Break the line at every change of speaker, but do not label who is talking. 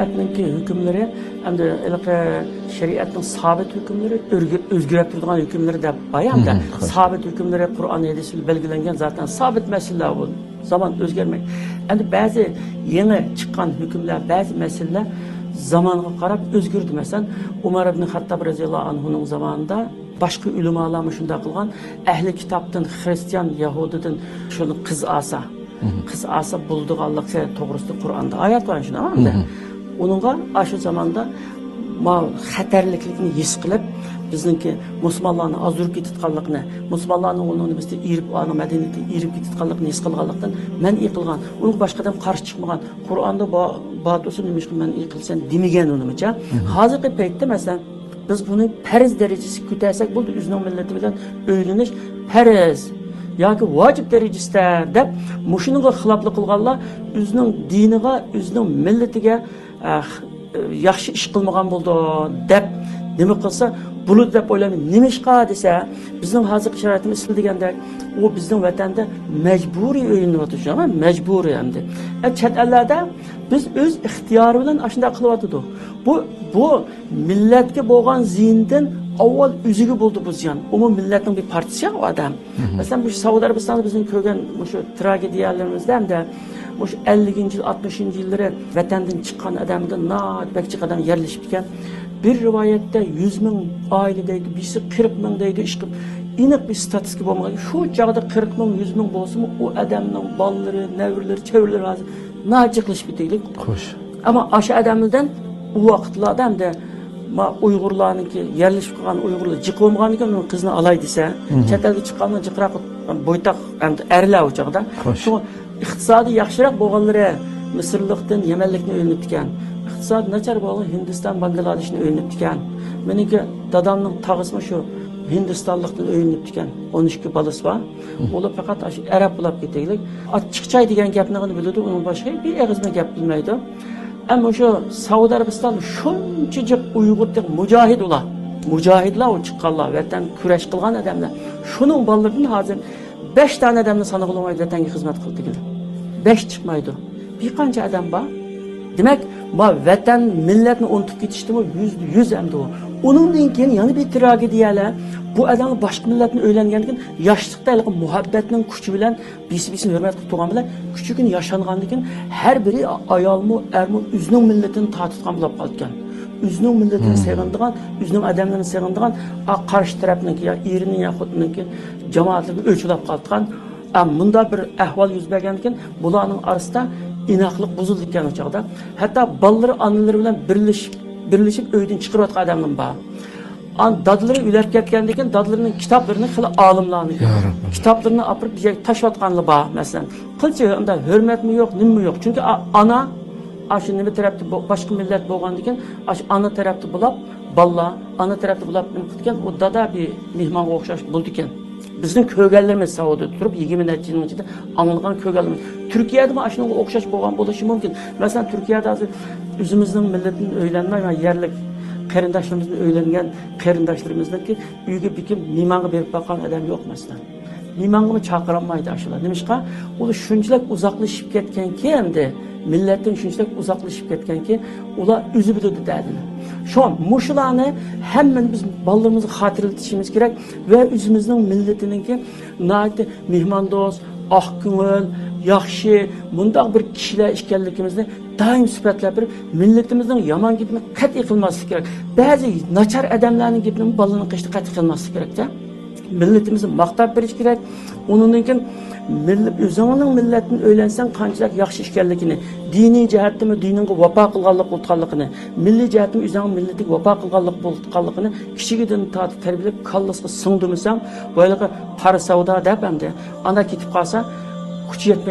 şeriatningki hükümleri hamda şeriatning sabit hükümleri o'zgarib turadigan hükümleri deb bayanda sabit hükümleri Qur'on hadisda belgilangan zaten sabit masalalar bu. Zaman o'zgarmaydi. Endi ba'zi yangi chiqqan hükümler, ba'zi masalalar zamanga qarab o'zgardi. Masalan, Umar ibn Xattob roziyallohu anhuning zamonida boshqa ulamolar shunday qilgan, ahli kitobdan, xristian, yahudidan shuni qiz asa bulduğanlık to'g'risida Qur'onda oyat bor shunday. Uningga shu zamonda mal xatarlikligini his qilib, bizningki musulmonlarni azurib ketayotganligini, musulmonlarning o'rnini bizda irib olgan madaniyatni irib ketayotganligini his qilganlikdan man qilgan, unga boshqadan qarshi chiqmagan, Qur'onda batusi nima qilman qilsan demagan unimicha. Hozirgi paytda masalan biz buni farz darajasiga ko'tarsak bo'ldi, o'zining millati bilan o'ylanish farz yoki vojib darajasida deb mushuniga xiloflik qilganlar o'zining diniga, o'zining millatiga yaxshi ish qilmagan bo'ldi deb nima qilsa bulut deb o'ylayman. Nima ishqa desa, bizning hozirgi sharoitimiz isl degandek, u bizning vatanda majburiy o'yinlayotdi, majburiy endi. Chet ellarda biz o'z ixtiyori bilan shunday qilyotdik. Bu millatga bo'lgan ziyindan avval o'ziga bo'ldi bu ziyon. Umum millatning bir partisi o odam. Masalan, bu Saudiya Arabistonda bizning ko'rgan shu tragediyalarimizda hamda shu 50-yil, 60-yillari vatandan chiqqan odamdan notbakchi odam yerlashib ekan. Bir rivayette 100 ming oiladagi birisi 40 ming deydi ish qilib, aniq bir statistika bo'lmagan. Shu chog'da 40 ming, 100 ming bo'lsa-mu, u odamning bolalari, nevralari, chevralari hozir nojiqlashib ketaylik. Xo'sh. Ammo o'sha odamlardan u vaqtlarda hamda Uyg'urlarniki yerlashib qolgan Uyg'urlar jiqolmaganiga uni qizni olay desa, chet elga chiqqanlar jiqroq bo'ytoq hamda erlar u chog'da. Shu iqtisodiy yaxshiroq bo'lganlari Misrlikdan Yamanlikni o'ylanib ekan. İqtisod nachar bo'lgan Hindiston, Bangladeshni o'ylanib ekan. Meniki dadamning tog'isimi shu Hindistonlikdan o'ylanib ekan. 12 balasi bor. Ular faqat arab bo'lib ketaylik. Ochiqchay degan gapni biladi, uning boshqa bir og'izma gap bilmaydi. Ammo shu Saudiya Arabiston shunchalik Uyg'urdek mujohidlar chiqqanlar, vatan kurash qilgan odamlar. Shuning bolalaridan hozir 5 tane odamni sanag'ila olmaydi vatanga xizmat qildi. 5 chiqmaydi. Bir qancha odam bor. Demak, vatan millatni unutib ketishdimi? 100 endi u. Uningdan keyin yana bir tragediyalar. Bu odam boshqa millatni o'ylangandan keyin yoshlikdagi muhabbatning kuchi bilan bisini hurmat qilib turgan bilan kuchugini yashangandan keyin har biri ayolmi, ermi o'zining millatini tatitgan bo'lib qolgan. O'zining millatini sevgandigan, o'zining odamlarini sevgandigan qarshi tarafniki yo erining yo xotininki jamoatlarga o'chilib qolgan. Bunda bir ahvol yuz bergandan keyin bularning orasida inoqlik buzildi ekan o chog'da. Hatto bolalari onalari bilan birlashib uydan chiqirayotgan odamlar bor. Dadlari uylab ketgandan keyin dadlarining kitoblarini xil olimlarning kitoblarini olib bir yerga tashlayotganlar bor. Masalan, qilchi unda hurmatmi yo'q, nima yo'q. Chunki ana shu nima tarafda boshqa millat bo'lgandan keyin ana tarafda bo'lib, balla ana tarafda bo'lib nima qilgan, u dada bir mehmonga o'xshash bo'ldi ekan. Bizning ko'rganlarimiz Saudiyada turib 20 yil ichida anglagan ko'rganlarimiz. Turkiyada ham shunga o'xshash bo'lgan bo'lishi mumkin. Masalan, Turkiyada hozir o'zimizning millatini o'ylanmay va yerlik qarindoshlarimizni o'ylangan qarindoshlarimizki uyga bikim mehmonga berib boqqan odam yo'q masalan. Mehmonga chaqirolmaydi shular. Nimishqa? Ular shunchalik uzoqlashib ketganki, endi millatdan shunchalik uzoqlashib ketganki, ular o'zi biladi dadini. Şu muşularni hemen biz balalarımızı hatırlatışımız gerek ve özümüzün milletininki nayte mehmandost, ahkımıl, yaxşı, bundaq bir kişiler işgallikimizni daim süpetlep bir milletimizin yaman gitmek qat'iy qilmaslik kerak. Bazı nachar adamlarning gapini balalarning qishda qat'iy qilmaslik kerak da. Milletimizni maqtab berish kerak. Undan keyin o'zingning millatni o'ylansan qanchalik yaxshi ishkanligini, diniy jihatdami diningga vafo qilganlik bo'lganligini, milliy jihatdami o'zingning millatiga vafo qilganlik bo'lganligini kichigidan tortib tarbiyalab kallasiga singdirmasam, boyliqi qora savdo deb endi ana ketib qolsa kuchi yetmay